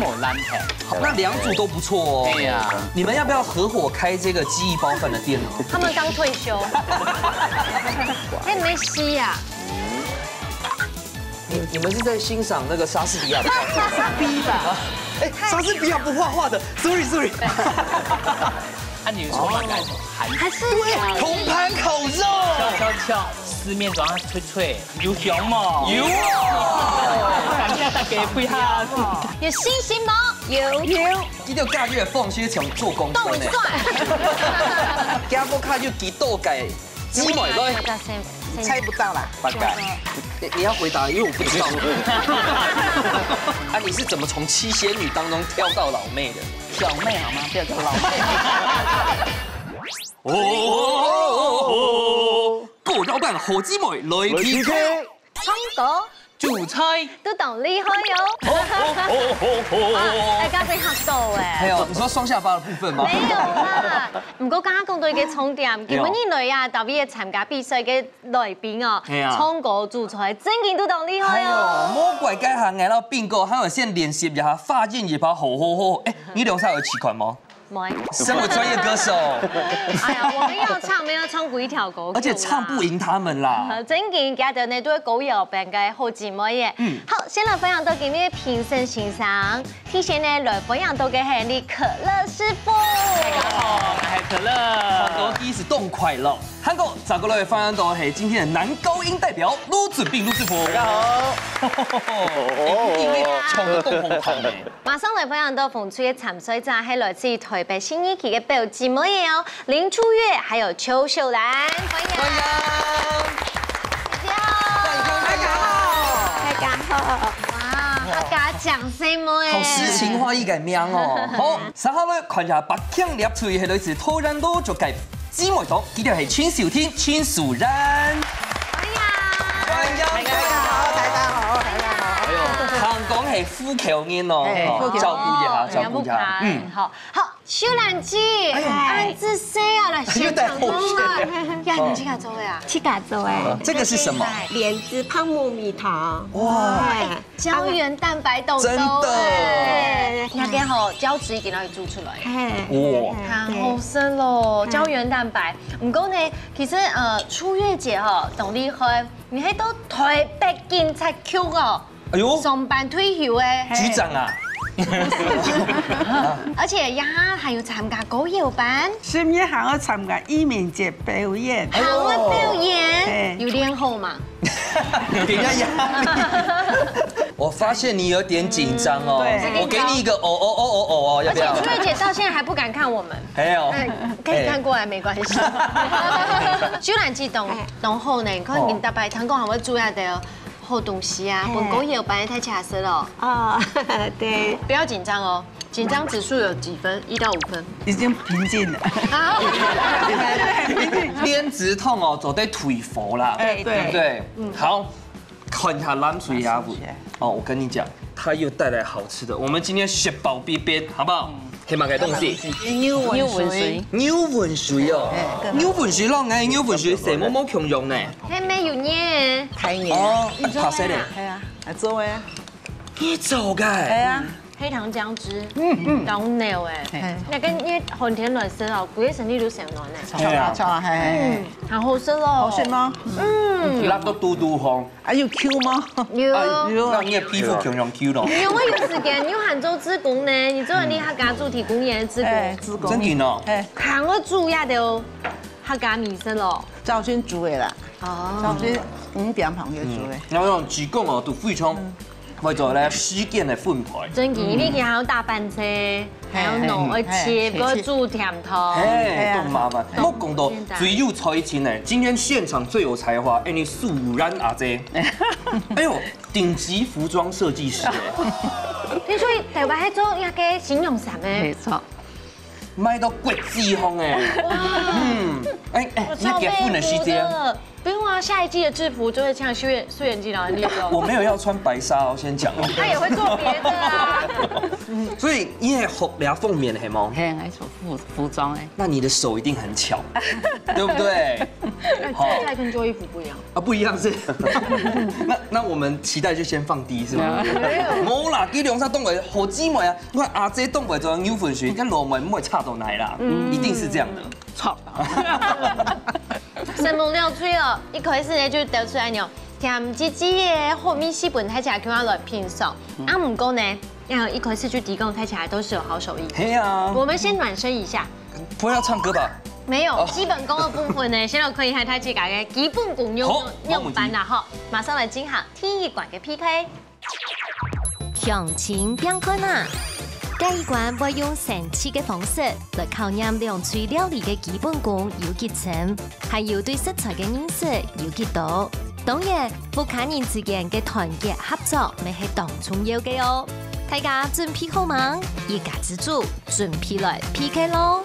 模蓝牌。那两组都不错哦。对呀，你们要不要合伙开这个记忆包饭的店呢？他们刚退休。哎，没吸呀。你们是在欣赏那个莎士比亚的？莎士比吧？哎，莎士比亚不画画的 ，sorry。啊，你说嘛干什么？还是铜盘烤肉，敲，四面早上脆，有香嘛？有哦。感谢大家配合。有信心吗？有。呢條假日放些場做工動呢，加波卡要幾多計？芝麻來，猜不到啦，八改。你要回答，因為我不知道。啊，你是怎麼從七仙女當中挑到老妹的？小妹好嗎？不要叫老妹。個老闆何姊妹來 PK， 唱歌主菜都懂厲害喲。大家被嚇到誒。還有你說雙下巴的部分嗎？沒有啦，唔過剛剛講到嘅重點，基本呢類啊，特別係參加比賽嘅來賓哦，唱歌主菜真件都懂厲害哦。魔鬼街下挨到變個，還有先練習一下發現一把好。哎，你兩下有期款嗎？沒。身為專業歌手，哎呀，我們要唱，沒有唱過一條歌。而且唱不贏他們啦。真件家就呢都係狗友病嘅好姊妹嘅。好，先來分享到今日評審欣賞，提前呢來分享到嘅係你可樂師傅。大家好，我係可樂。好多第一次動快樂。韓國找過來分享到係今天的男高音代表盧子彬、盧師傅。大家好。因為唱得動紅毯嘅。馬上來分享到馮翠嘅參賽者係來自台北新一期嘅表姊妹哦，林初月還有邱秀蘭，歡迎。大家好。哇，客家掌聲妹。好詩情畫意嘅名哦。好，稍後咧看下白腔粒嘴係來自突然多咗嘅姊妹檔，呢條係穿少天、穿素人。歡迎。大家好。香港係呼口音哦，照顧一下。好，秀蘭姐，安子誰啊？來現場講啦。呀，你幾個做的呀？七個做哎。這個是什麼？蓮子泡糯米糖。哇，膠原蛋白豆豆。真的。那邊好膠質已經可以做出來。哇，好深咯，膠原蛋白。唔過呢，其實初月姐嗬，懂厲害，你喺到台北警察局哦。哎呦，上班退休誒，局長啊！而且呀，還有參加歌謠班，順便還要參加移民節表演。還會表演，有練好嘛？給人家壓力。我發現你有點緊張哦，我給你一個哦，要不要？而且初月姐到現在還不敢看我們。沒有，可以看過來沒關係。秀蘭姐懂好呢，可能大白堂講還會注意到好東西啊，本歌謠班太卡色了。啊，對，不要緊張哦，緊張指數有幾分？1到5分。已經平靜了。練止痛哦，就得腿佛啦，對不對？好，看一下藍水鴨舞。哦，我跟你講，他又帶來好吃的，我們今天雪寶邊邊，好不好？起碼嘅東西。牛文水。牛文水哦，牛文水咯，嗌牛文水，成冇冇強用呢？係咩有呢？太熱。哦，拍犀利。係啊，係做嘅。你做嘅？係啊。黑糖薑汁，當牛誒，那跟因為寒天來食哦，估計身體都成暖咧。錯啊，係。好食咯。好食嗎？辣到嘟嘟紅。啊，要 Q 嗎？有。那你嘅皮膚強用 Q 咯。因為有時間你杭州自貢呢，你做你客家主題公園自貢。真勁哦。看我煮也就客家米線咯。早先煮嘅啦。哦。早先5點旁嘅煮嘅。然後用自貢哦，都非常。為咗咧實踐嘅分配，真嘅，你見還有大班車，還有弄去切個煮甜湯，都麻煩。我講到最有才情嘅，今天現場最有才華，你素然阿姐，哎呦，頂級服裝設計師。聽說台灣喺做一個形容詞咩？沒錯。賣到國際風誒，你結婚嘅時間，不用啊，下一季的制服就会像素颜记郎的那种。我没有要穿白纱哦，先讲哦。他也会做别的啊。所以你也后俩凤棉黑猫，嘿，爱做服装哎。那你的手一定很巧，对不对？好，再跟做衣服不一样啊，不一样是。那我们期待就先放低是吗？冇啦，基本上动位好姊妹啊，我阿姐动位做牛粉雪，跟罗门唔会差到哪啦，一定是这样的。错。生木料吹哦，一开始呢就得出来呢，甜滋滋的后面西本睇起来叫我来拼手，啊唔过呢，要一开始就提供睇起来都是有好手艺。嘿啊，我们先暖身一下。不会要唱歌吧？没有，基本功的部分呢，先让可以和他去改基本功用班啦哈，马上来进行体育馆嘅 PK。向前变困啊！这一关会用神奇嘅方式来考验两嘴料理嘅基本功有几层，还有对食材嘅认识有几多。当然，夫家人之间嘅团结合作，咪系当重要嘅哦。大家准备好吗？一家之主准备来 PK 咯！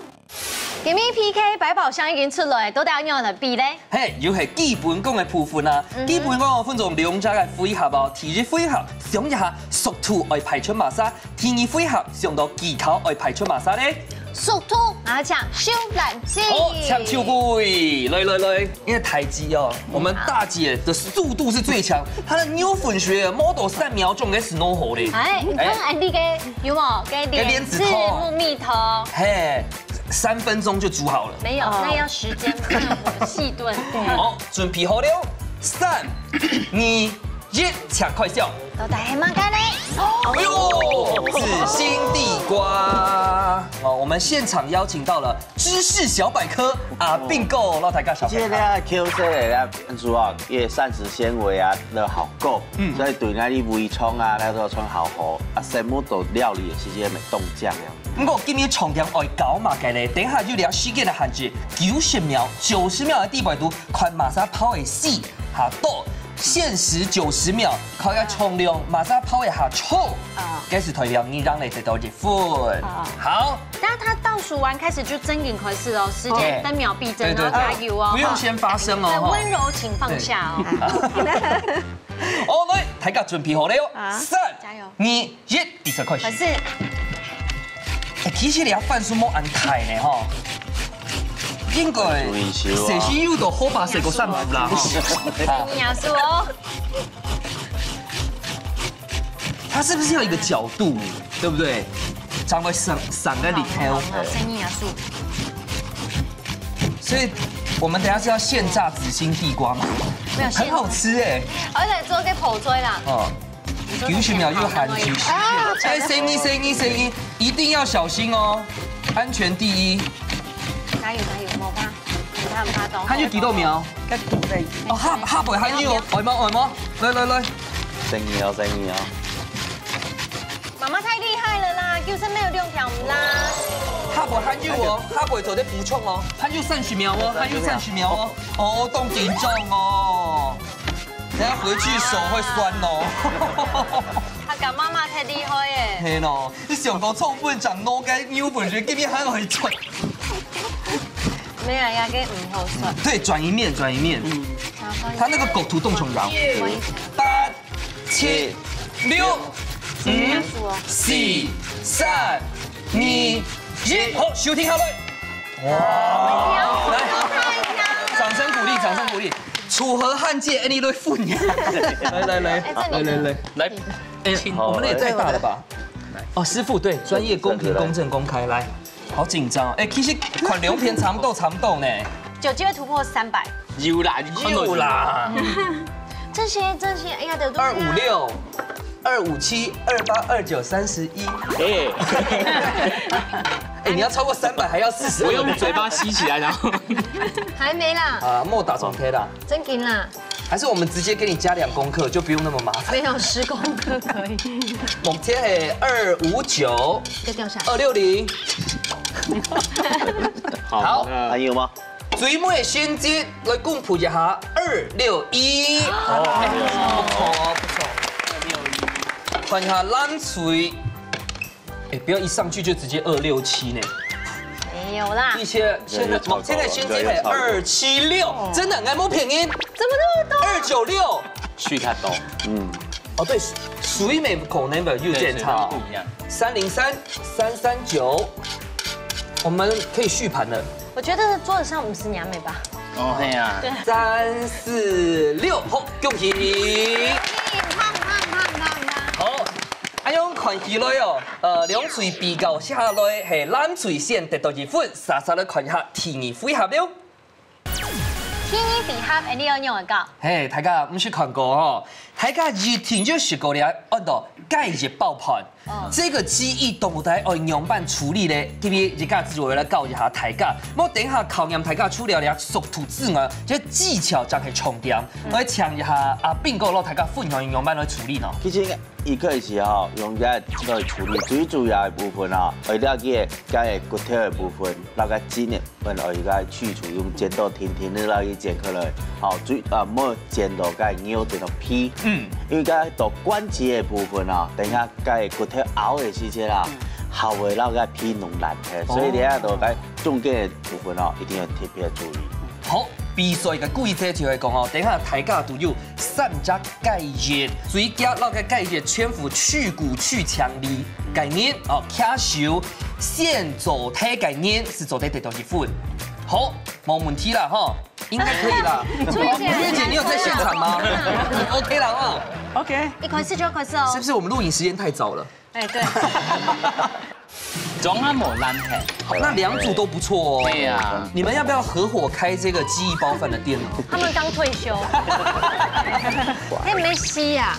今日 PK 百宝箱已經出來，到底要用嚟比咧？嘿，又係基本功嘅部分啊！基本功嘅分做兩隻嘅配合哦。第一配合上一下熟土來排出麻沙，第二配合上到技巧來排出麻沙咧。熟土，然後搶小藍雞。好，搶秋杯，來！因為台積哦，我們大姐的速度是最強，她的牛粉雪 model 3秒鐘嘅 snow 好咧。哎，你看安迪嘅有冇？嘅蓮子木蜜頭。嘿。3分鐘就煮好了。沒有，那要時間慢火細燉。好，準備好了，3、2、1，搶快笑。到底係乜嘅咧？哎呦，紫心地瓜。哦，我們現場邀請到了知識小百科啊，併購老大家小百科。這個 Q C 的主要也膳食纖維啊都好夠，所以對那啲胃腸啊，那都腸好好。啊，什麼都料理嘅時間咪凍醬了。不過今日重點愛搞嘛嘅咧，等下就聊時間嘅限制，90秒嘅地擺度，看馬上跑嘅死下多。限時90秒，靠一沖涼，馬上跑一下臭。開始代表你讓你得到1分。好。但是他倒數完開始就真緊開始哦，時間分秒必爭，然後加油哦。不用先發聲哦。溫柔請放下哦。好，來，大家準備好了，3、2、1，第3開始。其實你要飯數冇安排呢，吼。應該誰需要到好把食個辛苦啦，你要說哦。它是不是要一個角度，對不對？才會散在裡頭。生意要數。所以我們等下是要現炸紫心地瓜嘛，很好吃哎。而且做個泡水啦。哦。 90秒又韓劇。哎，聲音，一定要小心哦，安全第一。加油，冇怕，唔怕凍。韓劇幾多秒？哦，下背韓劇哦，外貓，來。生意哦。媽媽太厲害了啦，叫聲沒有2條唔啦。下背韓劇哦，下背做啲補充哦，韓劇30秒哦，哦，都緊張哦。 等下回去手會酸哦。他講媽媽太厲害耶。係咯，你上個臭粉長攞嘅牛粉雪，今日還會轉。沒有呀，給唔好酸。對，轉一面。他那個狗圖動重搖。8、7、6、5、4、3、2、1，好，收聽下來。哇！來，掌聲鼓勵。 楚河漢界，哎，你都會呀！來，我們那也太大了吧？哦，師傅，對，專業、公平、公正、公開，來，好緊張，哎，其實款2片差不多呢，有機會突破300。有啦，這些，哎呀，得256、257、28、29、31。哎，你要超過300，還要40。我用嘴巴吸起來，然後。還沒啦。啊，莫打雙 K 啦。真緊啦。還是我們直接給你加2公克，就不用那麼麻煩。沒有10公克可以。目前係259。再掉下。260。好，還有嗎？最尾先接來公布一下261。不錯。看一下冷水。 哎，不要一上去就直接267呢。沒有啦。現在先接係276，真的，俺冇便宜。怎么那么多296。续卡多，哦对，水美口 number 又见差不一样。 303、339，我们可以续盘了。我觉得桌子上我们是娘美吧。哦，嘿呀， 346，好，恭喜！胖。好，啊用看起来哦，两嘴比较下来係蓝嘴线得到2分，莎莎咧看下天兒配合了。天衣比合，你有用個？嘿，大家唔是看过哦，大家一听就学过了，按到盖日爆盘。这个记忆动态按样板处理咧，特别一家之为来教一下大家。我等下考验大家除了了熟图之外，这技巧就係重點。我請一下阿邊個攞大家分享樣板來處理呢？其實伊可以是吼用在來處理最主要的部分哦，為了解個骨頭的部分，那個筋的部分，而家去除用剪刀停的那一剪開來，好最冇剪到個扭剪到劈，因為個到關節的部分啊，等下個骨頭拗的時間啦，後尾那個劈弄爛嘅，所以你喺度個中間的部分哦，一定要特別注意。好。比賽嘅規則就係講哦，等下大家都有3隻概念，最佳那個概念全副去骨去強力概念哦，卡手線做體概念是做得到1分。好，冇問題啦哈，應該可以啦。朱月姐，你有在現場嗎？OK 啦哈。OK，一塊是就塊是哦。是不是我們錄影時間太早了？哎，對。總啱冇爛係。那2組都不錯哦。對呀。你們要不要合夥開這個記憶包飯的店呢？他們剛退休。哎，沒戲呀。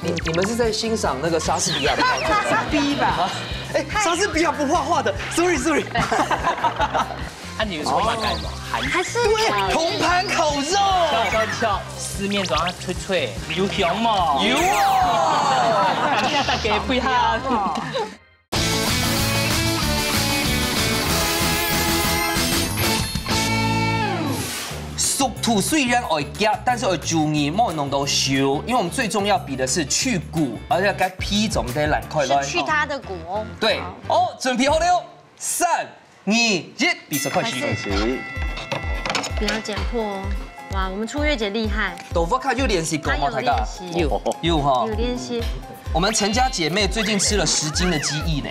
你們是在欣賞那個莎士比亞的？莎士比吧？哎，莎士比亞不畫畫的 ，sorry。啊，你有什麼感覺？還是銅盤烤肉。跳，四面早上脆，有香嘛？有啊！大家配合。熟土雖然會夾，但是會注意莫弄到熟，因為我們最重要比的是去骨，而且該皮總得爛開來。是去它的骨哦。對，哦，準備好了，3、2、1，比賽開始。不要剪破哦。哇，我們初月姐厲害。豆腐卡又練習過嗎？大家有哈。有練習。我們陳家姐妹最近吃了10斤的雞翼呢。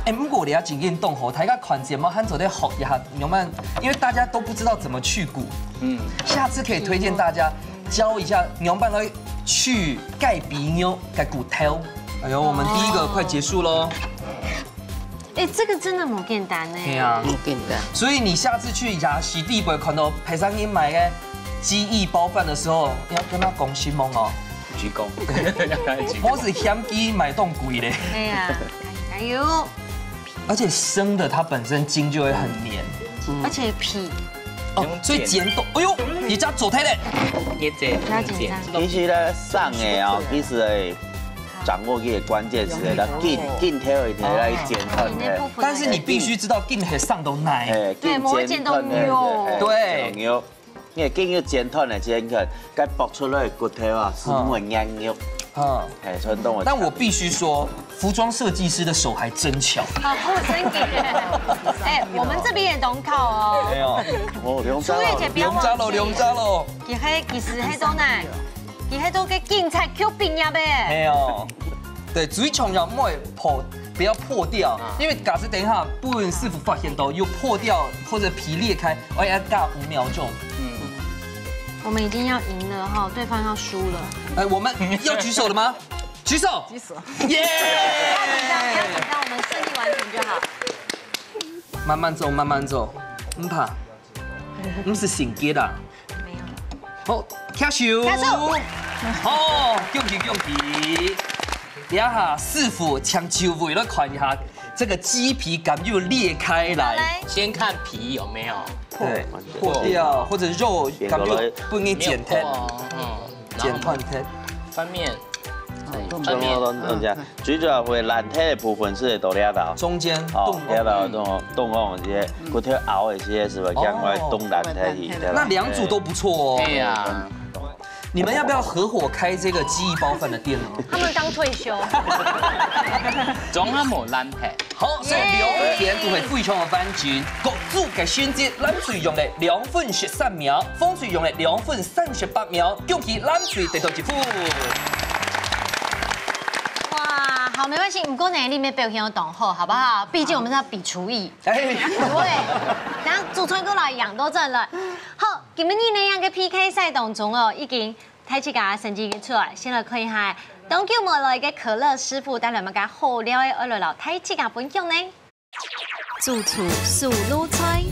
哎，不過你要緊緊動吼，大家看節目和做啲學一下，有沒有？因為大家都不知道怎麼去骨，下次可以推薦大家教一下牛辦來去蓋鼻妞、蓋骨頭。哎呦，我們第一個快結束嘍。哎，這個真的冇簡單呢。對啊，唔簡單。所以你下次去雅西地會看到裴三英買嘅雞翼包飯的時候，你要跟他講新夢哦。鞠躬。我是嫌雞買凍貴嘞。哎呀，加油！而且生的它本身筋就會很黏，而且皮哦，所以剪刀，哎呦，你家左太嘞，也這不要緊張。其實咧，送的哦，其實係掌握嘅關鍵詞咧，緊挑一條來剪斷的。但是你必須知道緊係上到奶，對，唔會剪到牛。對，牛，因為緊要剪斷的剪佢，該剝出來的骨頭啊，是冇硬肉。哎，傳統的。但我必須說，服裝設計師的手還真巧。好，真嘅。哎，我們這邊也懂考哦。沒有。哦，初月姐不要忘記。兩扎咯。其實迄種呢，其實都嘅競賽 Q 餅呀唄。沒有。對，最重要莫不要破掉，因為假設等一下不論師傅發現到有破掉或者皮裂開，我要尬5秒鐘。我們已經要贏了哈，對方要輸了。哎，我們要舉手了嗎？舉手！舉手！耶！不要緊張，不要緊張，我們順利完成就好。慢慢走，慢慢走，唔怕，唔是成結啦。沒有。好，跳手！跳手！好，恭喜恭喜！等下師傅搶球為了看一下這個雞皮敢又裂開來，先看皮有沒有對破掉，或者肉敢又不給剪斷，剪斷開。翻面，翻面，最主要會爛體的部分是到呢度，中間哦，呢度動講些骨頭拗的些是不是將來動爛體去？那2組都不錯哦。對呀。你們要不要合夥開這個雞翼包飯的店呢？他們剛退休。總係無爛皮。好，所以兩田都係非常嘅反轉。各組嘅選擇，藍水用嚟2分13秒，風水用嚟2分38秒，恭喜藍水得到1分。哇，好，没关系，不过呢，你们表现要懂好，好不好？毕竟我们是要比厨艺。哎，对，等下主持人过来养都正了。好，今日呢樣嘅 PK 賽當中哦，已經睇起個成績出來，先來看一下東京無來嘅可樂師傅帶來乜嘅好料嘅二樓樓睇起個分享呢？主廚素魯菜，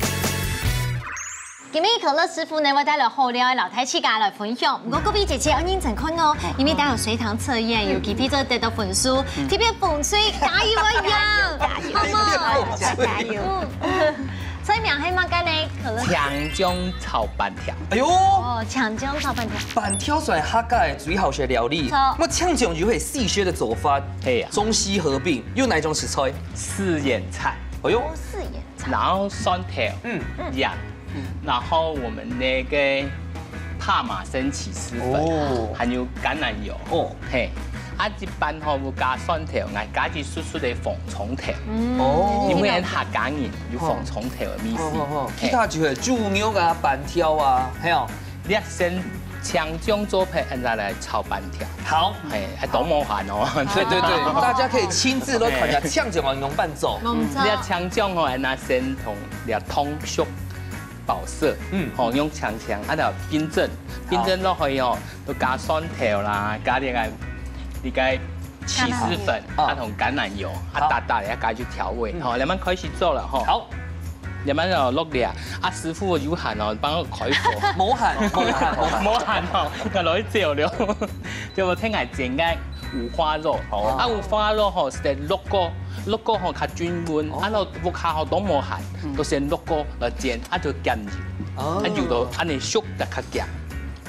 今日可樂師傅呢，我帶來好料嘅樓睇起個來分享。不過各位姐姐要認真看哦，因為帶有隨堂測驗，有機會就得到分數，特別風吹加油啊！好冇？加油！所以名係乜嘅呢？可樂。強中炒板條。哎呦！哦，強中炒板條。板條算係客家嘅最好嘅料理。那嗆薑就會細削的做法，係啊，中西合併，有哪一種食材？四眼菜。哎呦，四眼菜。然後蒜頭，鹽，然後我們那個帕瑪森起司粉，還有橄欖油。哦，嘿。啊，一般吼會加蒜頭，嗌加啲酥酥嘅鳳蟲頭。哦，因為客家人有鳳蟲頭嘅意思。其他就係豬肉啊、板條啊，還有你先強中做配，然後來炒板條。好，係多麻煩哦。對對對，大家可以親自來看下嗆薑啊，用伴奏。你嗆薑吼，那先同你通熟爆色，吼用嗆，啊就冰鎮落去哦，都加蒜頭啦，加啲個。你該起司粉，啊同橄欖油，啊打嚟一加就調味，好，你們開始做了吼。好，你們就落嚟啊，師傅有限哦，幫我開火。冇限哦，我攞去照了。就我聽係整嘅五花肉，啊五花肉吼是落鍋吼較均勻，啊落屋下吼都冇限，都先落鍋來煎，啊就加油，啊油到安尼熟就較夾。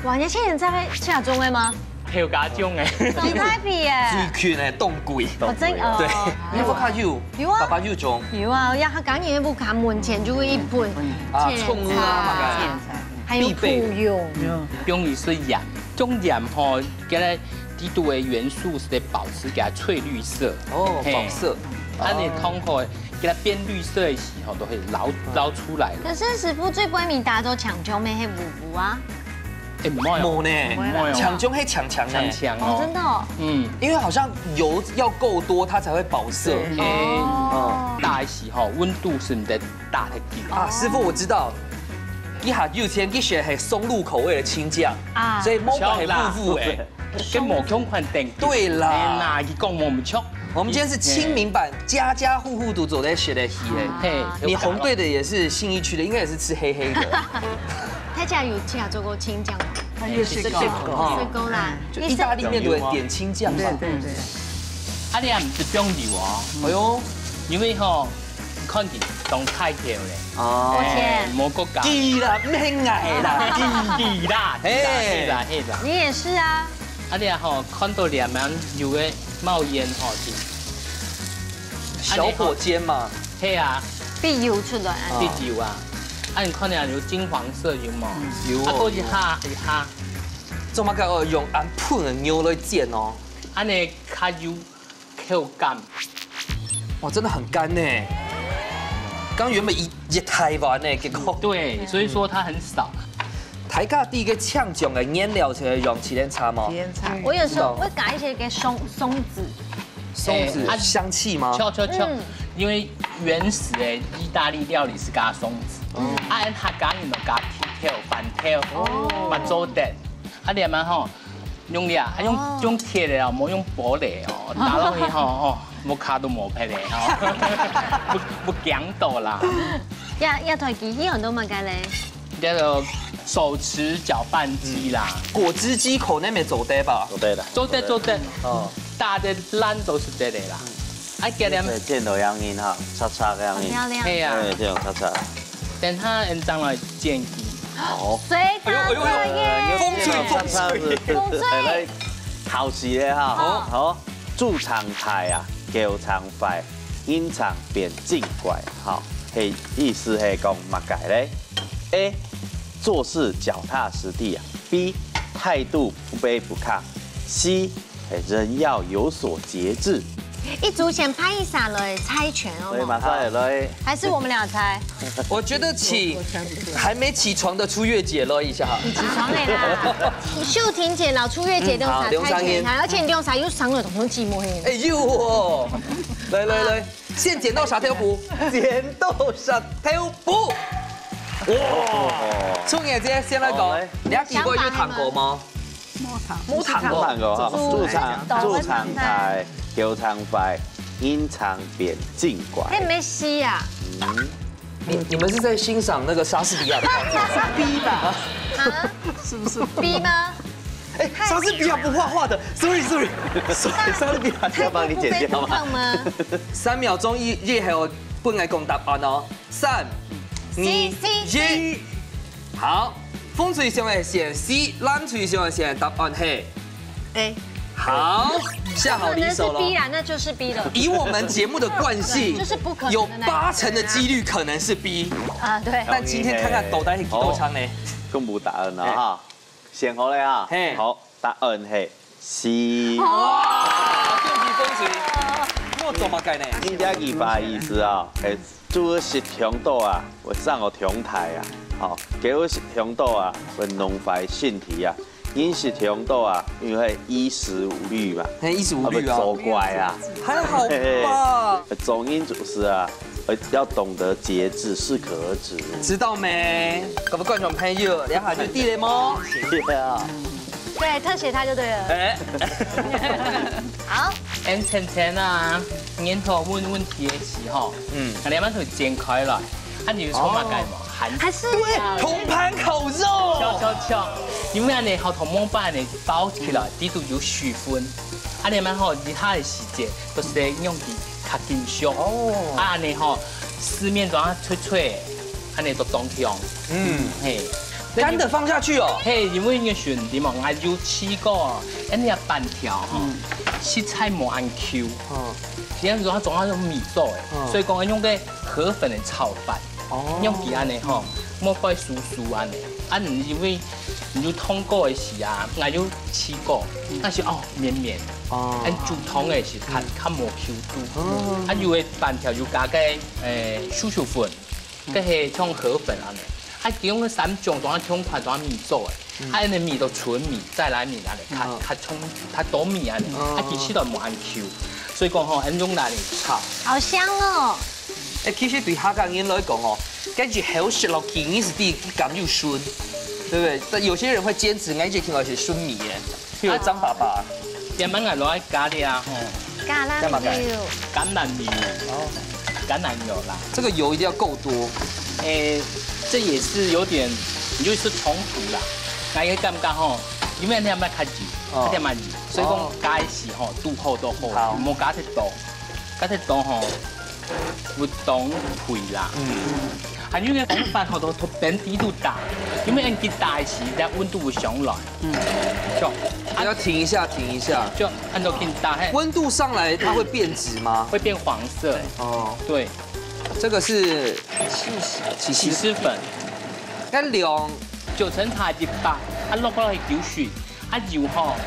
哇，你現在在吃中嘅嗎？票價中嘅，當太皮誒，最權嘅凍櫃，真哦，對，你有冇卡油？有啊，爸爸油中。有啊，呀，他講你不卡門前就會一盆蔥啊，還有腐油，用的是鹽，種鹽吼，給它低度的元素是得保持給它翠綠色，哦，保色，啊你通過給它變綠色的時候都會撈出來。可是師傅最背面大家都搶救咩係糊糊啊？冇呢，搶中係強哦，真的哦，因為好像油要夠多，它才會保色。大的時候溫度是唔得大的啲。啊，師傅我知道，一下有錢佢選係松露口味的青醬，所以冇係腐腐誒，跟冇空款定。對啦，哪一講我唔錯。我們今天是親民版，家家戶戶都走在學的戲誒。你紅隊的也是信義區的，應該也是吃黑黑的。他家有吃做過青醬嗎？他也是狗啦，就意大利面都會點青醬嘛。對。啊，你也唔是用油哦。哎呦，因為吼，看見當太條咧。哦。冇個價。記啦，唔興捱啦，記啦，係啦。你也是啊。啊，你吼看到兩樣油嘅冒煙吼小火煎嘛。係啊。必油出來。必油啊！啊，你看下有金黃色有冇？有。啊，嗰一下。做乜嘅？用安盤嘅牛來煎哦。啊，你較有口感。哇，真的很乾呢。剛原本一台灣呢，結果。對，所以說它很少。大家啲嘅嗆薑嘅原料就係用麒麟茶嘛。我有時候會加一些嘅松子。松子香氣嗎？巧，因為原始嘅意大利料理是加松子。啊，客家人就加鐵條、板條，咪做得。啊，你咪吼用啲啊，用鐵嘅哦，冇用玻璃哦，打落去吼冇卡到冇皮咧，冇強到啦。一台機器人都乜嘅咧？叫做手持攪拌機啦。果汁機口那邊做得吧？做得。哦，大的爛都是得啦。啊，叫你見到樣音哈，擦嘅樣音。係啊，對，這種擦。等它人將來煎機。好。水果耶！風吹。考試咧哈，好，駐場台啊，叫場快，因場變精怪，好，係意思係講乜解咧 ？A 做事腳踏實地啊 ，B 態度不卑不亢 ，C 人要有所節制一组先拍一下了，猜拳所以哦。马上也来。还是我们俩猜？我觉得请还没起床的初月姐乐一下哈。你起床了啦！秀婷姐、老初月姐都啥猜拳，而且你用啥又伤了，同寂寞嘿。哎呦，来，先剪刀石头布，剪刀石头布。哇！春叶姐先来讲，你还记过有糖果吗？冇糖果哈，驻唱台、球场牌、隐藏边境馆。哎，没戏呀！你们是在欣赏那个莎士比亚的？是 B 吧？啊，是不是 B 吗？哎，莎士比亚不画画的 ，sorry， 莎士比亚要帮你剪掉吗？3秒钟以后本来讲答案哦，3、2、1，好。风水上的选 C， 蓝水上的选答案是 A。好，下好离手了。可能是 B 啦，那就是 B 了。以我们节目的惯性，就是不可能有80%的几率可能是 B。啊，对。但今天看看斗单是几多枪呢？公布答案啦哈，先好嘞哈。好，答案是 C。哇，恭喜风水！我怎么改呢？你这句话意思啊，会主食强度啊，会上个强台啊。好，叫强度啊，会弄坏身体啊。饮食强度啊，因为衣食无虑嘛，衣食无虑啊，走怪啊，还好吧。中医主是啊，要懂得节制，适可而止。知道没？各位观众朋友，两下就地雷吗？对啊。对，特写他就对了。哎。好。晨晨啊，年头问题的时候，你慢头剪开来，你就充满钙嘛。还是对，铜盘烤肉，巧，因为安尼好同膜把安尼包起来，底度有水分，安尼蛮好，其他的时节都是用的较紧熟。哦，安尼吼，四面都啊脆脆，安尼都中香。嘿，干的放下去哦。嘿，因为个选题嘛，我有试过，安尼半条哈，食材无按 Q。这样子它总要用米做的，所以讲用个河粉的炒饭。用其安尼吼，莫怪酥酥安尼，你因为你就通过的时啊，我有试过，但是绵绵，煮汤的是较无 Q 度，有的半条就加个酥酥粉，跟是像河粉安尼，其中个3种都像款都米做的，安尼米都纯米，再来米安尼，较多米安尼，其实都无按 Q， 所以讲吼，用来炒，好香哦。其实对客家人来讲哦，跟住好食落去，你是比感又酸，对不对？但有些人会坚持，我一直听到是酸米耶，譬如张爸爸，点样来攞咖喱啊？橄榄油，橄榄油，橄榄油啦。这个油一定要够多。这也是有点，就是冲突啦。那个感觉吼，因为你要较热，点嘛热，所以讲加时吼，度好都好，莫加太多，加太多吼。活动配啦，因为方法好多本底度大，因为按吉大时，它温度会上来，要停一下，就按照给大，温度上来它会变质吗？会变黄色，对，这个是起司粉，跟量9成它100，落落去9水，油吼，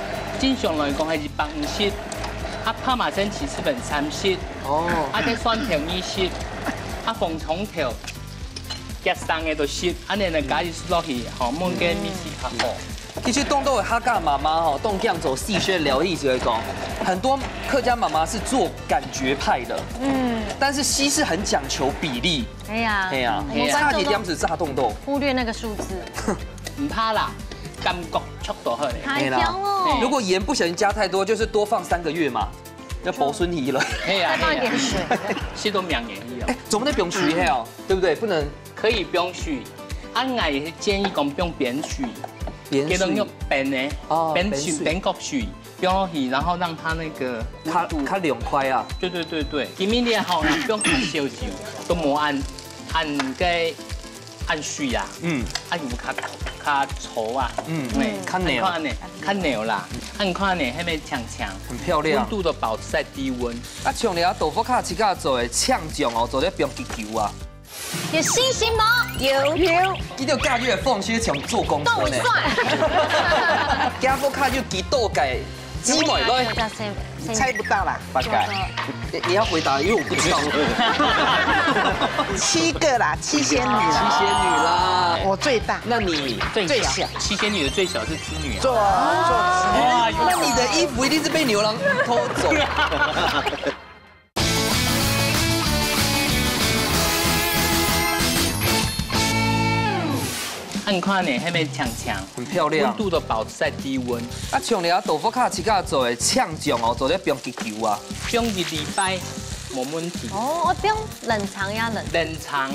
正常来讲係250。拍麻疹起司粉30，啲酸條20，鳳蟲條夾生嘅都10，安尼嚟加入落去，冇嘅米絲較好。其实东都有客家妈妈哈，东酱走细学疗愈就会讲，很多客家妈妈是做感觉派的，但是西式很讲求比例。哎呀，差点这样子炸冻豆，忽略那个数字，唔怕啦。感觉速度好嘞，太香哦！如果盐不小心加太多，就是多放3个月嘛，要保孙题了。再放一点水，是都2年以后。总得不用水哦，对不对？不能可以不用水，我也建议讲不用煸水，给人用煸的，煸过水，煸落去，然后让它那个它凉快啊。对，今年你好，不用太烧酒，都冇按水啊，油较稠啊，较黏，较黏啦，你看呢，迄边强，很漂亮，温度都保持在低温。像你豆腐卡起家做的呛酱哦，做咧冰皮球啊，有信心吗？有。伊条家己的缝隙像做工程呢。豆蒜。家父卡就几豆改鸡尾来，猜不到啦，八改，你要回答，因为我不知道。 7个啦，7仙女啦，七仙女啦，我最大，那你最小七仙女的最小是织女啊。做哇，那你的衣服一定是被牛郎偷走。按看呢，还没强强，很漂亮温度都保持在低温。啊，像你啊豆腐卡起家做的呛酱哦，做咧冰气球啊，冰一礼拜冇问题。哦，我不用冷藏呀，冷藏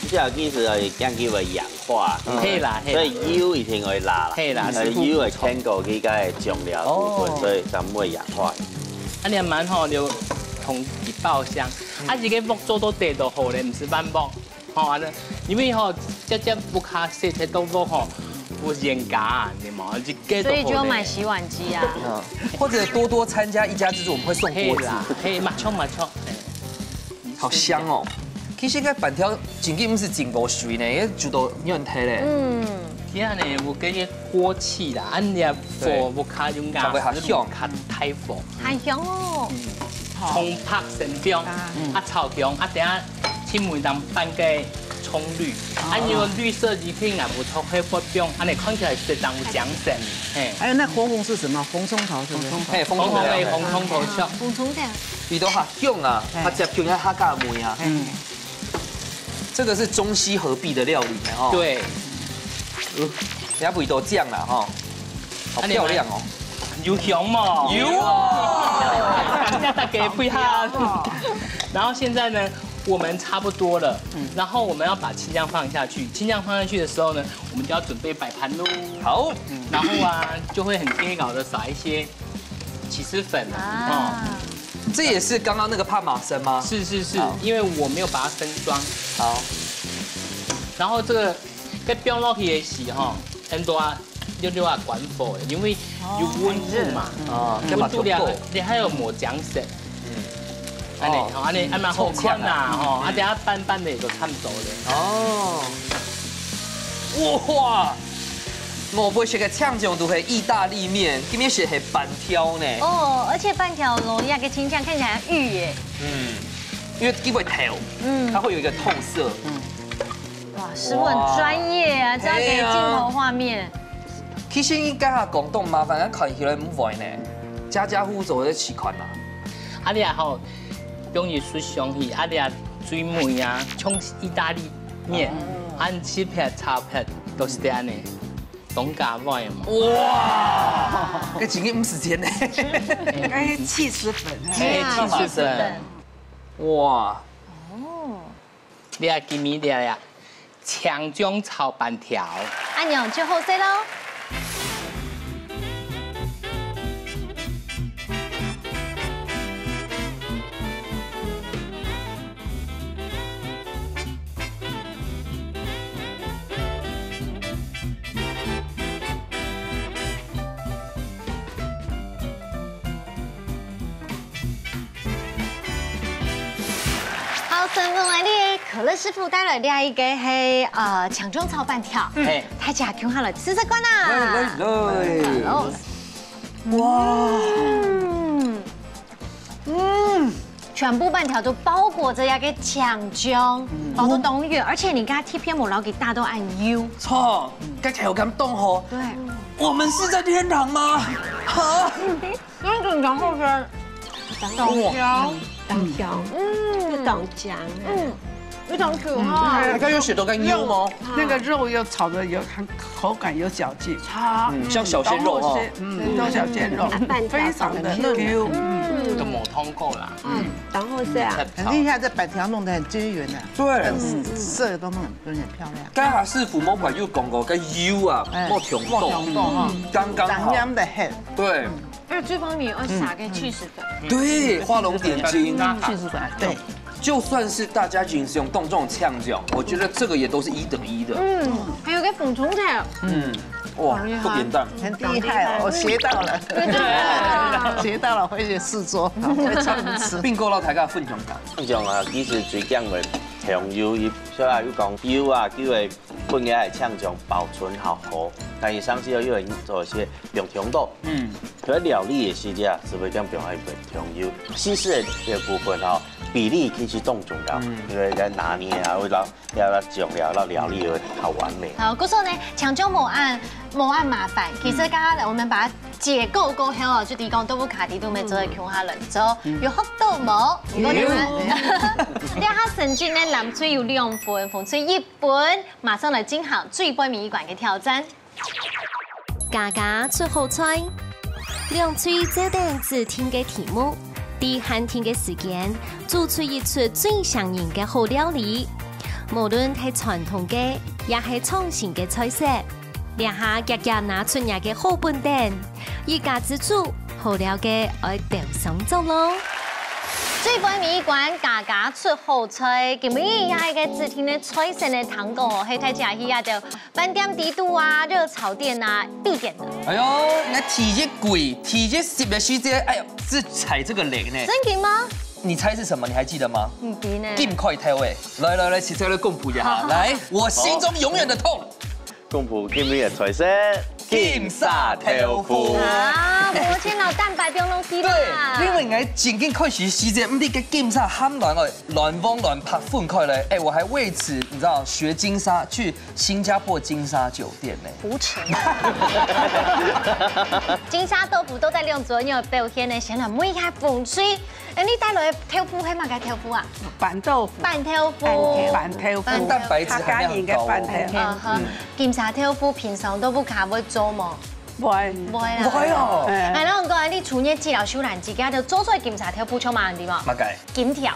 即个其实係講叫佢氧化，係啦，所以油一定會辣啦，係啦油會經過佢嘅醬料部分，所以就唔會氧化。啊，你蠻好就同一爆香，啊，這個木做到地都好咧，唔是慢木，吼啊，因為吼只木卡色切豆腐吼有鹽嘎，你嘛，一個所以就買洗碗機啊。或者多參加一家之主，我們會送鍋子，嘿，冇錯冇錯，好香哦。其實個板條真嘅唔是真無水呢，因為煮到有人睇咧。其實呢，有嗰啲鍋氣啦，按你火木卡用壓，香卡太火，還香哦。蔥拍成冰，啊炒香，啊等下青梅當半個蔥綠，啊你個綠色你可以按不透黑不冰，啊你看起來是當有醬色，嘿。还有那紅紅是什麼？紅蔥頭是不是？嘿，紅紅的紅蔥頭笑，紅蔥的。你都哈香啊，它只香啊哈嘎梅啊。這個是中西合璧的料理哦。對，人家味道醬啦哈，好漂亮哦。有香嘛？有啊，感謝大家配合。然後現在呢，我們差不多了，然後我們要把青醬放下去。青醬放下去的時候呢，我們就要準備擺盤嘍。好，然後啊，就會很貼稿的撒一些起司粉啊。這也是剛剛那個帕瑪森嗎？是，因為我沒有把它分裝。好，然後這個跟冰落去的時候，很多啊，6啊管火，因為有溫度嘛，溫度了，你還有抹醬色。安尼，吼，安尼，蠻好看呐，吼，啊，等下拌拌的就差不多了。哦，哇，我不會食嘅嗆醬都係意大利麵，今天食係板條呢。哦，而且半條龍呀個青醬看起來像玉耶。因為基本條，它會有一個透色。哇，師傅很專業啊，這要給鏡頭畫面。其實應該係廣東麻煩，咱看起來唔壞呢，家家戶戶都在試看啦。啊，你啊吼，用伊水上去，啊你啊水梅啊，沖意大利麵，按切片炒片都是這樣的，懂咖味嘛？哇，這真嘅唔是真呢。應該起司粉，嘿，氣死人！哇，你啊，給米啲呀，強醬炒板條。按鈕就好食咯。好，成功來哩！可樂師傅帶來另一個係強中炒板條，大家聽好了，試試看啦！哇，全部板條都包裹着一個強醬，包到凍軟，而且你看貼片冇留給大都按 U。錯，該條感動哦。對，我們是在天堂嗎？哈，那種然後是豆香。當香，又當醬，非常可愛。它有血豆干油嗎？那個肉又炒的有口感有嚼勁，像小鮮肉哦。都小鮮肉，非常的 Q。都冇通過啦。然後是啊，很厲害，這板條弄得很均勻的，對，色都弄得很漂亮。該下師傅冇話要講過，個油啊冇調動，剛剛好。香的很。對。而這方面要撒個起司粉。對，畫龍點睛。起司粉，對。就算是大家已經是用動這種嗆醬，我覺得這個也都是1等1的。還有個粉蔥條。哇，不簡單，很厲害哦，我學到了，學到了，回去試做，會這樣吃。並購到大家分享感。嗆醬啊，其實最講嘅香油，伊所以又講油啊，叫佢本来系呛种保存好好，但是上次又有做一些用调度，所以料理的时间是不是讲用喺调油？西式的部分吼，比例其实重要，因为在拿捏啊，会让要酱料，让料理会好完美。好，故说呢，抢救某案麻烦，其实刚刚我们把它解构过后哦，就提供豆腐卡迪都没做的穷下人做，有好豆毛，有。你下神经呢，蓝水有2分，红水1分，马上来进行最杯谜馆的挑战。家家出好菜，两嘴这等只听嘅题目，第寒天嘅时间，做出一出最上瘾嘅好料理。無論係傳統嘅，也係創新嘅菜色，兩下夾夾拿出嚟嘅好本店，一家之主好了嘅愛掉上走咯。最杯谜馆家家出好菜，今日也係個只聽嘅菜色嘅糖果，係睇起來呀就飯店地肚啊、熱炒店啊必點的。哎呦，那體熱貴，體熱濕嘅時節，哎呦，是踩這個雷呢？真嘅嗎？你猜是什麼？你還記得嗎？唔記呢。金塊頭誒，來，其實來公布一下，來，我心中永遠的痛。公布今日嘅菜色，金沙豆腐。啊，我先攞蛋白中攏啲啦。對，因為我正經開始時節，唔啲嘅金沙冚亂拍分開嚟，哎，我還為此你知道學金沙去新加坡金沙酒店呢。胡扯。金沙豆腐都在用左右表現呢，顯得每下風水。哎，你帶來豆腐係乜嘅豆腐啊？板豆腐。板豆腐。板豆腐。蛋白質含量高。金沙豆腐平常都不卡會做嗎？會啦。會哦。係啦，我講你廚藝治療小蘭自己就做出嚟金沙豆腐，充滿啲嘛？乜計？金條。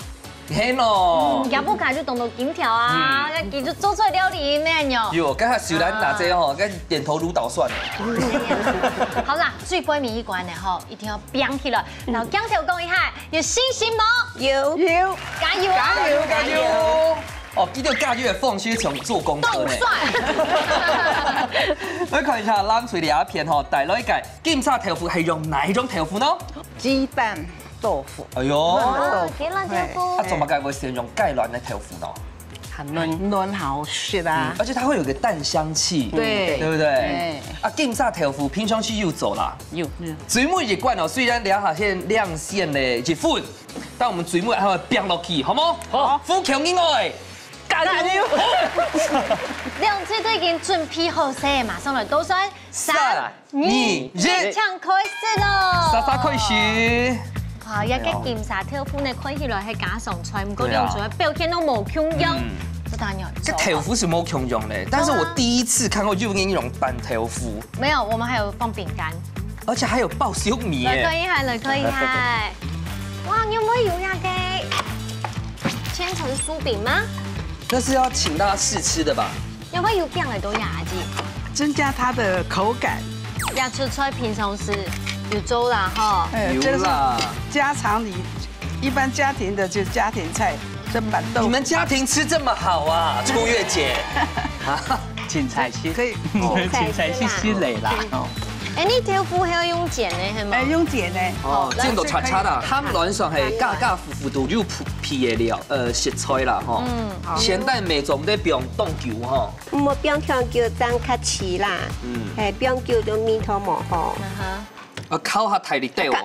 係咯。也不卡就懂到金條啊，佢就做出嚟料理咩樣？喲，今日小蘭拿這吼，跟點頭如搗蒜。好啦，最杯謎館嘅吼，一定要拼起來。然後江頭講一下，有信心冇？有，加油啊！加油！哦，呢個加油嘅方式從做功課呢。我看一下冷水兩片吼，大來計金沙豆腐係用哪一種豆腐呢？雞蛋豆腐。哎呦，雞卵豆腐。啊，怎麼解會選用芥蘭的豆腐呢？很嫩好吃啊！而且它會有個蛋香氣，對不對？啊，金沙豆腐平常去又走啦。有。水母一罐哦，雖然兩下先亮線的一份，但我們水母還會變落去，好冇？好，富強以外。加油！兩次都已經準備好勢，馬上來倒算3、2、1，搶開始咯！沙開始。哇！一個金沙豆腐呢，看起來係加上菜，唔過用做表現都冇強用，這當然。這豆腐是冇強用的，但是我第一次看過就那種板豆腐。沒有，我們還有放餅乾，而且還有爆小米。來可以係，來可以係。哇！你有冇有那個千層酥餅嗎？那是要請大家試吃的吧？有冇有變嚟到牙子？增加它的口感。要出菜平常時有粥啦，哈。有啦。家常裡一般家庭的就家庭菜，這板豆。你們家庭吃這麼好啊，初月姐。芹菜絲可以，芹菜絲絲嚟啦。哎，你豆腐係要用剪呢，係嗎？用剪呢。哦，剪到叉叉啦，含卵上係加加糊糊到肉皮嘅料，食材啦，吼。鹹蛋未做，唔得用凍球吼。唔好變香蕉爭較遲啦。係變蕉就面頭冇好。啊，烤下體力啲喎。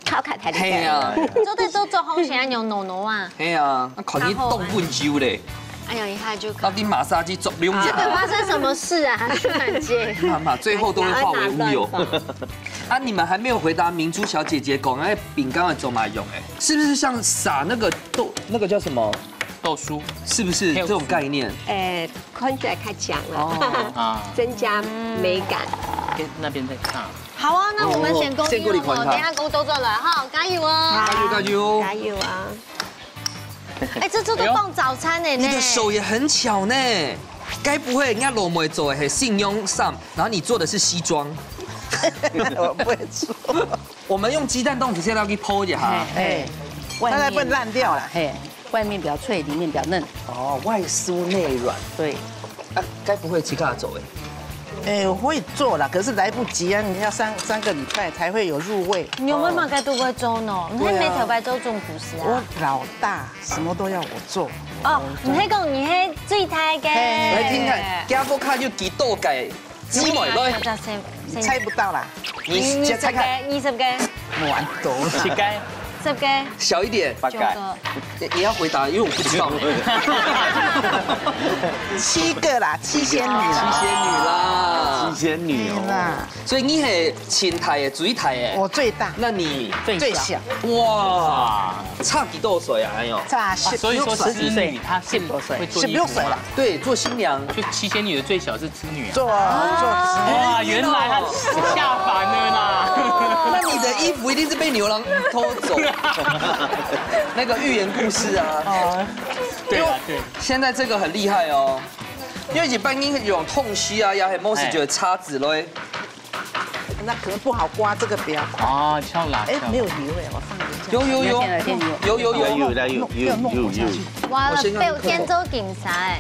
烤下體力。係啊。做得做好成用糯糯啊。係啊，看你凍半蕉咧。哎呀，一下就到底馬殺雞做2年？這個發生什麼事啊？徐蘭姐，媽媽最後都會化為烏有。啊，你們還沒有回答明珠小姐姐講那餅乾要怎麼用？哎，是不是像撒那個豆，那個叫什麼豆酥？是不是這種概念？看起來太強了，增加美感。那邊再看。好啊，那我們先恭喜我，等下勾都做了哈，加油啊！加油加油！加油啊！哎，這都放早餐呢。你的手也很巧呢，該不會人家羅梅做的是信用上，然後你做的是西裝？我不會做。我們用雞蛋凍，只是要去剖一下，哎，大概不會爛掉了。嘿，外面比較脆，裡面比較嫩。哦，外酥內軟。對。啊，該不會其他做哎？我会做啦，可是来不及啊！你要3个礼拜才会有入味。你有没有该都会做呢？你看每条白粥种不是啊？我老大，什么都要我做。哦，你迄讲你迄最太嘅。来听看，加波卡就几豆改鸡尾来，猜不到啦。你猜看20个，蛮多7个。10个，小一点8个。你要回答，因为我不知道。7个啦，7仙女啦。七仙女哦。所以你是前台的、最台的。我最大。那你最小。哇，差几多岁啊？哎呦，差所以说织女她是16岁会做衣服16岁了。对，做新娘。就7仙女的最小是织女啊。做。哇，原来她下凡了啦。那你的衣服一定是被牛郎偷走。那个寓言故事啊。对啊，对。现在这个很厉害哦，因为一般你用痛须啊，也系某时就会擦子嘞。那可能不好刮，这个不要刮。哦，敲啦。没有油哎，我放一下。有。哇了，被我天州警察哎，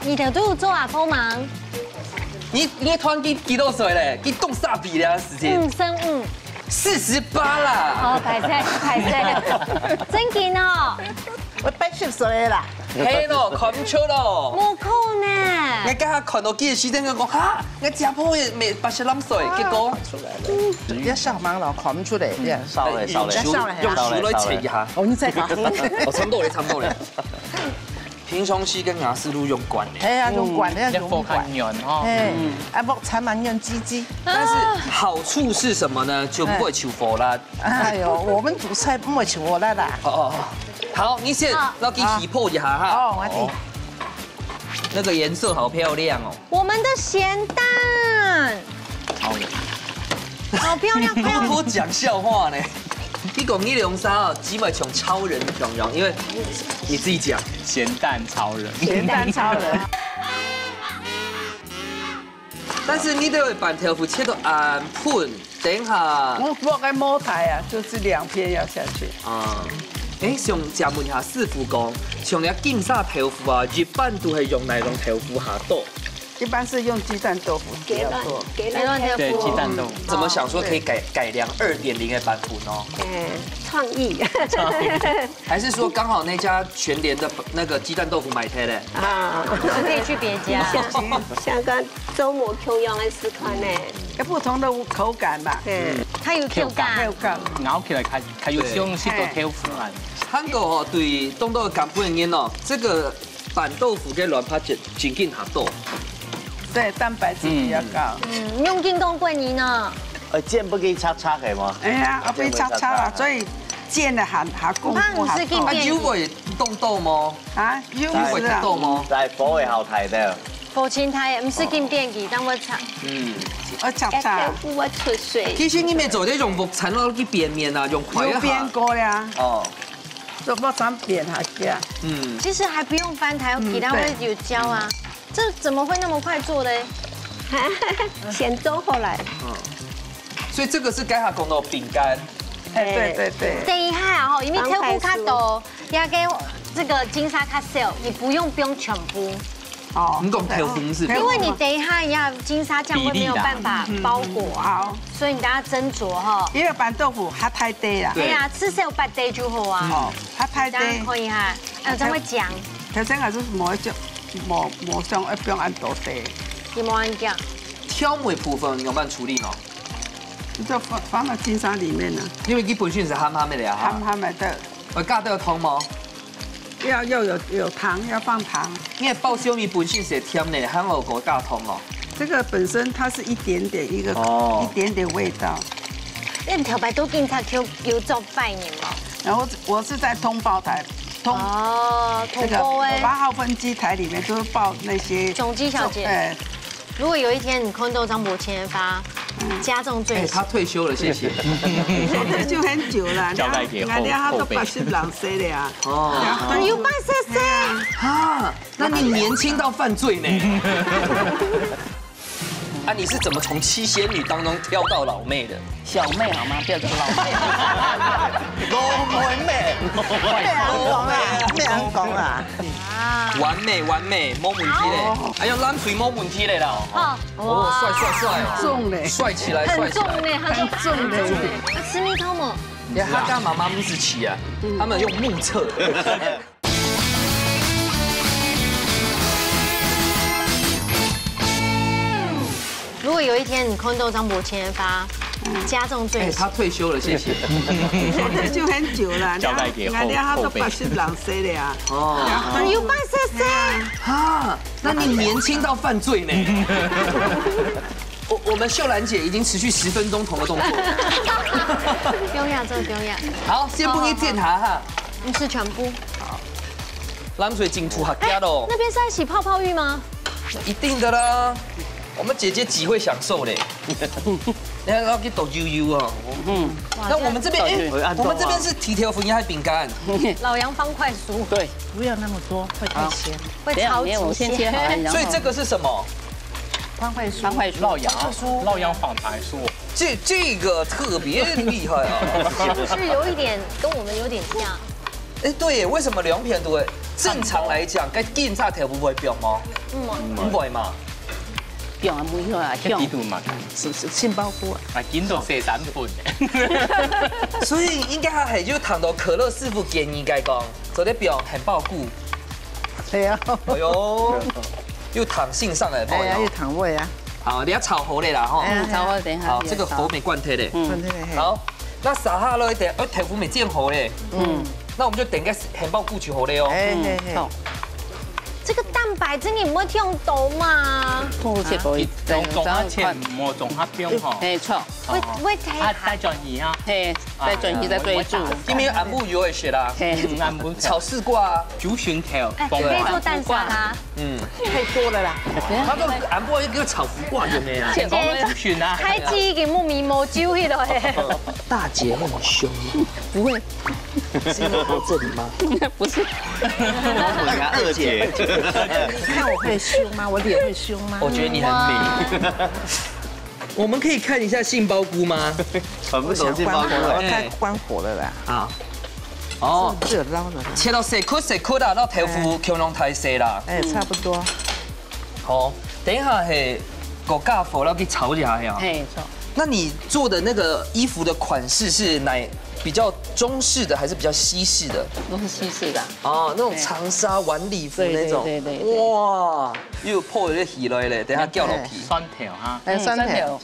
你条都做啊帮忙。你突然几多岁嘞？你动啥比了时间？548啦。哦，排斥，真劲哦！我80歲啦。嘿咯，看唔出咯。冇可能。我家下看到幾個時陣，我講嚇，我家婆未82歲，結果一上網咯，看唔出嚟。掃嚟，用手來切一下。我們再講。我差唔多咧。平常時跟雅思路用管的。係啊，用管的，用管。木產品用雞。但是好處是什麼呢？就不會求火辣。哎呦，我們煮菜不會求火辣啦。好，你先要給起泡一下哈。哦，我聽。那個顏色好漂亮哦。我們的鹹蛋。好漂亮，多講笑話呢。你講你龍沙哦，基本像超人形容，因為你自己講鹹蛋超人。鹹蛋超人。但是你都會把豆腐切到暗盤，等下。我放喺摸台啊，就是2片要下去。想請問下師傅講，像你金沙豆腐啊，一般都係用哪種豆腐下豆？一般是用雞蛋豆腐比較多。雞蛋豆腐。對，雞蛋豆腐。怎麼想說可以改良2.0的版本呢？創意。還是說剛好那家全聯的那個雞蛋豆腐買開的？啊，可以去別家。像個周末共用的4款呢，有不同的口感吧。它有口感。咬起來它有像是個豆腐啊。韓國哦，對東豆的港本人哦，這個板豆腐跟亂拍真緊下豆。對，蛋白質比較高。用京東棍泥呢？煎不可以擦的嗎？哎呀，我被擦啦，所以煎的下功夫下多。油會凍豆嗎？啊，油會凍豆嗎？在火會好睇的。火青苔唔是經變嘅，等我擦。我擦。我出水。其實你咪做呢種木產咯，啲扁面啊，用筷有變過呀。哦。都不常扁下去啊。其實還不用翻台，其他會有膠啊。這怎麼會那麼快做嘞？先做後來。所以這個是該下講到餅乾。對。等一下哦，因為豆腐卡多，要給這個金沙卡少，你不用全部。哦，你講豆腐是？因為你等一下要金沙醬會沒有辦法包裹，好，所以你等下斟酌哈。因為板豆腐它太低啦。對呀，吃少白低就好啊。哦，它太低。可以哈，才會醬。頭先還是冇上一邊按多低。有冇按醬？挑梅部分有冇處理呢？就放到金沙裡面啦。因為佢本身是鹹鹹的呀。鹹的對。我加都有湯嗎？要有糖，要放糖。因為爆燒米本身是甜的，還有個加湯哦。這個本身它是一點點一點點味道。你條白都警察有做拜年嘛？然後我是在通報台。通報哎，8號分機台裡面就是報那些總機小姐。如果有一天你看到張伯謙發加重罪，他退休了，謝謝。退休很久了，交代給他都80歲了呀。哦，有80歲啊？那你年輕到犯罪呢？啊，你是怎麼從7仙女當中挑到老妹的？小妹好嗎？不要叫老妹。老妹。對啊，老妹。咩人讲啊？完美，冇问题嘞。哎呀，咱嘴冇问题嘞啦。哦，帅，重嘞，帅起来，很重呢，他说重嘞。吃蜜桃么？他跟妈妈木子棋啊，他们用目测。如果有一天你空豆张伯签发加重罪行，他退休了，谢谢。这就很久了，交代给人家都80两岁了呀。哦，有办事噻。啊，那你年轻到犯罪呢？我们秀兰姐已经持续10分钟同个动作。不用呀，这个不用呀。好，先不给检查哈。你吃全部。好。蓝水净土客家喽。那边是在洗泡泡浴吗？一定的啦。我们姐姐几会享受嘞？你看，要去抖悠悠啊。那我们这边，我们这边是提条粉还是饼干？老杨方块酥。对，不要那么多，会太咸。会超级我先切好，所以这个是什么？方块酥。烙阳仿牌酥。这个特别厉害啊！是有一点跟我们有点像。哎，对耶，为什么两片都会？正常来讲，该检查条不会表吗？不会嘛。表啊，唔要啊，这地图嘛，是杏鲍菇啊，见到生产本。所以应该係要談到可樂師傅建議嘅講，做啲表很爆固。係啊。哎呦，要糖性上來，哎呀，要糖味啊。好，你要炒好嘞啦吼。炒好等下。好，這個火美貫貼嘞。好，那撒下咯，等下頭腐美煎好嘞。那我們就等個很爆固就好嘞哦。好。这个蛋白质你唔會用到嘛？好似可以，種下切唔好種下邊嗬。誒錯，會睇下。帶轉移啊！誒，再轉移再對住。因為俺母有會學啦。俺母炒絲瓜、豬旋條，可以做蛋沙拉。太多了啦。他個俺母一個炒絲瓜有沒有？姐姐，豬旋啊！開機已經冇面冇焦去了誒。大姐會很兇嗎？不會。是因為我這裡嗎？不是。我家二姐。你看我会凶吗？我脸会凶吗？我觉得你很美。我们可以看一下杏鲍菇吗？很不懂杏鲍菇，我太关火了啦。啊。哦。热捞的。切到細顆啦，到頭腐強濃太細啦。哎，差不多。好，等一下係個咖喱要去炒一下呀。嘿，錯。那你做的那個衣服的款式是比較中式的，還是比較西式的？都是西式的。哦，那種長紗晚禮服那種。對。哇，又破咗起來咧，等下掉落皮。酸條哈。酸條。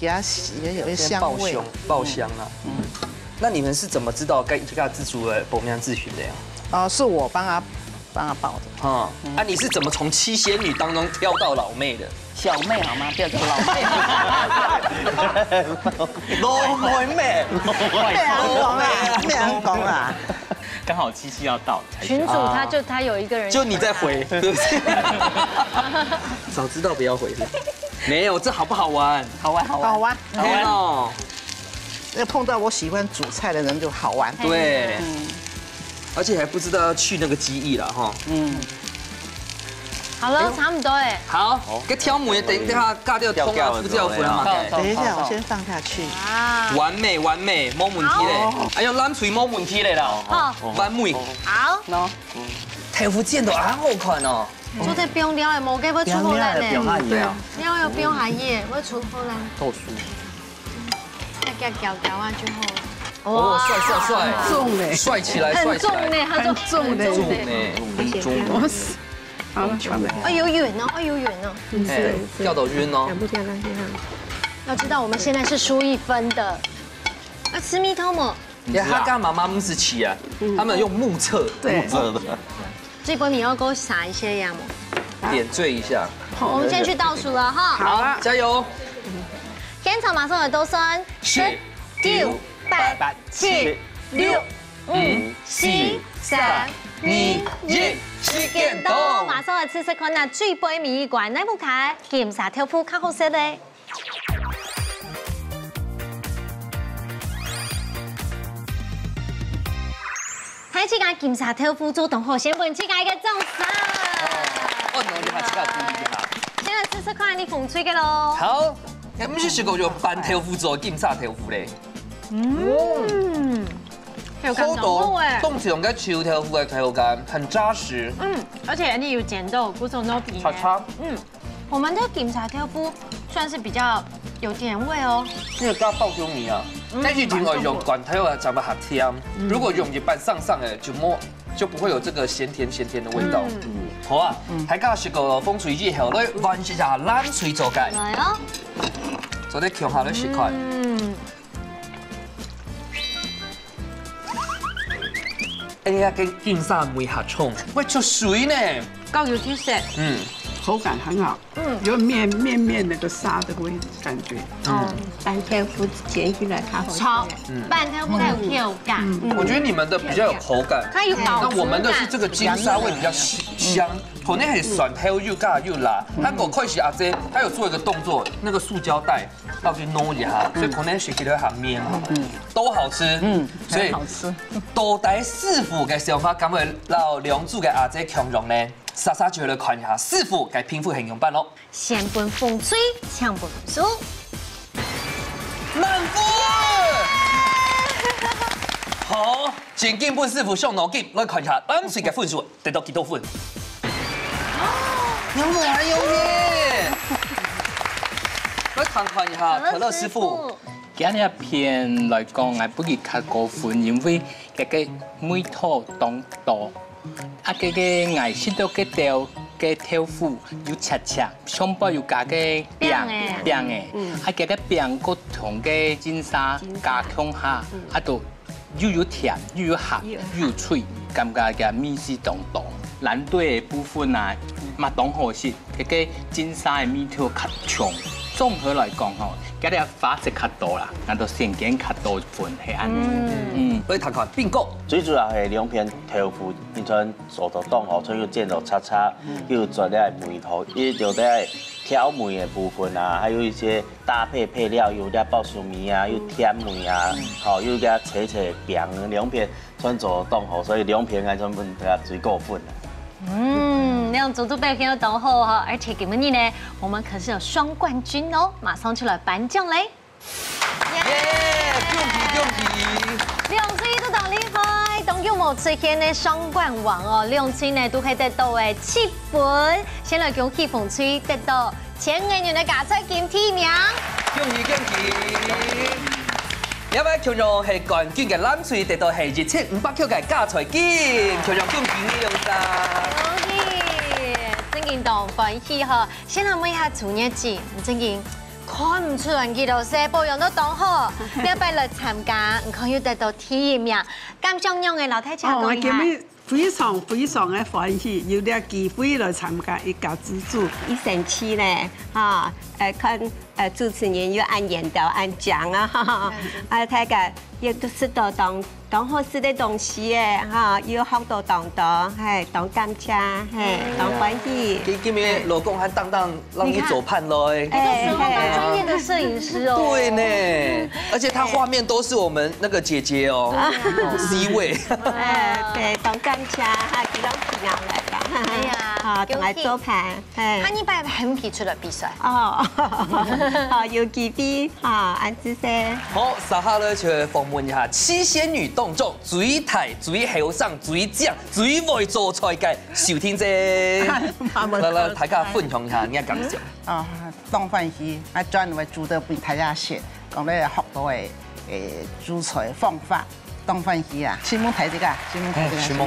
給它洗，有一香味。爆香啊。那你們是怎麼知道該自主的保養諮詢的呀？哦，是我幫他報的。啊，你是怎麼從七仙女當中挑到老妹的？小妹好嗎？不要叫老妹。老妹咩？咩人講啊？剛好七夕要到，群主他有一個人，就你在回，對不對？早知道不要回。沒有，這好不好玩？好玩。好玩哦。那碰到我喜歡煮菜的人就好玩。對。而且還不知道要去那個記憶了哈。好了，差不多哎。好，個挑梅等一下加掉通啊，副椒粉嘛。等一下，我先放下去。啊，完美，冇問題嘞。哎呀，咱嘴冇問題嘞啦。好，完美。好。喏。頭腐煎到很好看哦。做這冰料的冇給我出好難嘞。料要冰下葉，我出好難。豆酥。再攪啊就好。哦，帥，重嘞，帥起來，很重呢，他說重嘞，重。好了，哎有遠哦，哎有遠哦，掉到暈哦。要知道我們現在是輸1分的。要吃蜜桃嗎？他跟媽媽木子棋啊，他們用目測。對。這波你要給我撒一些呀嗎？點綴一下。我們先去倒數了哈。好，加油。現場馬上嚟倒算10、9、8、7、6、5、4、3、2、1。時間到，馬上嚟試試看啊！最杯米罐哪部開？檢查豆腐較好食咧。睇次間檢查豆腐做同學先本次間嘅掌聲。哦，你下次間注意下。先嚟試試看你風吹嘅咯。好，咁是試過就扮豆腐做檢查豆腐咧。口多哎，冻起用个秋条糊的口感，很扎实。而且你有剪到骨头都皮。我们的金沙条糊算是比较有甜味哦。这个加爆香米啊，但是另外用罐头啊，咱们还甜。如果用一般上的就不会有这个咸甜的味道。好啊，大家食过风水之后，来玩一下冷水做解。来哦，做啲强下嚟食款。哎呀，跟金沙梅合冲，喂出水呢，够有特色。口感很好，有面那个沙的味感觉。半天糊煎起来它好超，半天不太有口感。我觉得你们的比较有口感，它有饱足感。那我们的是这个金沙味比较香，口内很酸，还有又辣又辣。它我快洗阿姐，她有做一个动作，那个塑胶袋要去弄一下，所以口内洗起来很面，都好吃。所以好吃。到底师傅嘅想法，咁會讓兩組嘅阿姐強容呢？莎莎就嚟看一下師傅嘅拼符形容版咯。先本風水，搶本書。滿分！好，前見本師傅上腦筋，來看一下冷水嘅分數得到幾多分？有冇有耶？來看一下可樂師傅。今日片來講，係不如較高分，因為嗰個每套當多。啊，嗰個顏色都幾條嘅條褲要切，上邊要加個餅嘅，啊嗰個餅個同個金沙加強下，啊都又有甜又有鹹又有脆，感覺嘅面絲當當。藍隊嘅部分啊，嘛當好食，嗰個金沙嘅面條較長。綜合來講吼，嗰啲花色較多啦，啊都成件較多份係安尼。來談談邊個？最主要係兩片豆腐，因像手頭凍吼，所以要煎到叉，又做啲梅頭，伊就啲挑梅嘅部分啊，還有一些搭配配料，有啲爆香米啊，有甜梅啊，好又加切餅，兩片全做凍吼，所以兩片係全部都最高分啦。那种组表现都很好哈，而且今日呢，我们可是有双冠军哦，马上出来颁奖嘞！耶，恭喜！兩次都當厲害，當叫冇出現嘅雙冠王哦，兩次呢都可以得到嘅7分，先來恭喜馮翠得到前藝員嘅加菜金提名，恭喜！因為強榮係冠軍嘅冷水得到係2500塊嘅加菜金，強榮恭喜你用曬。恭喜！真勁當歡喜呵，先來問一下朱業姐，真勁看唔出人幾多些保養都當好，你一擺來參加，唔可以得到提名，咁樣樣嘅老太太講一下。非常嘅歡喜，有啲機會來參加一家之主。一星期咧，看主持人要按言到按講啊，大家亦都識到當好食嘅東西誒，要學到當當感謝，當歡喜。今日老公還當讓你走判咯，專業的攝影師哦。對呢，而且他畫面都是我們那個姐姐哦，C 位。對，當感謝哈，幾多朋友嚟㗎？哎呀，同埋做盤，他呢擺很期出來比賽。有機會安子些。好，稍後咧就訪問一下七仙女當中最大、最後生、最正、最會做菜嘅小天姐。來，大家分享一下你嘅感受。當歡喜，專為煮得俾大家食，講咧學到嘅煮菜方法。當歡喜啊！先冇睇呢個，先冇。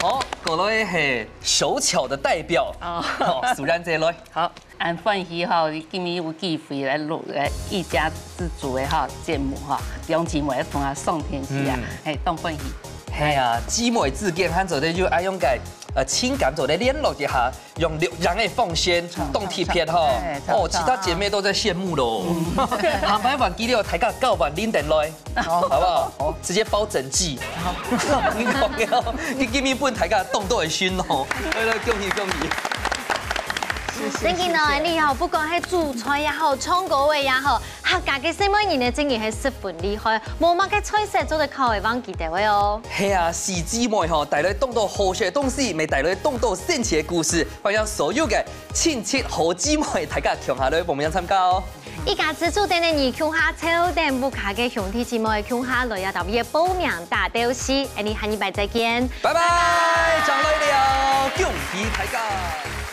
好，過來係手巧的代表，蘇然姐來。好，按歡喜哈，今日有機會來錄一家之主嘅哈節目哈，兩姊妹同阿宋天喜啊，係當歡喜。係啊，姊妹之間，佢做啲要愛用嘅情感做啲聯絡一下，用人嘅奉獻當貼片哈。哦，其他姐妹都在羨慕咯。下擺還記得大家9萬拎定來，好不好？好，直接包整季。好，你講嘅，你今日本大家動都係酸咯。來，恭喜！真見到你好，不管係煮菜也好，創果味也好，客家嘅西門人咧，真係十分厲害，冇乜嘅菜式做得靠會忘記掉嘅哦。係啊，四姊妹嗬，帶來當到好食嘅東西，未帶來當到神奇嘅故事，歡迎所有嘅親戚好姊妹，大家強下來報名參加哦。依家自助店嘅二強下超定不卡嘅兄弟姊妹強下來啊，特別報名打電視，你下禮拜再見，拜拜，上來了，恭喜大家！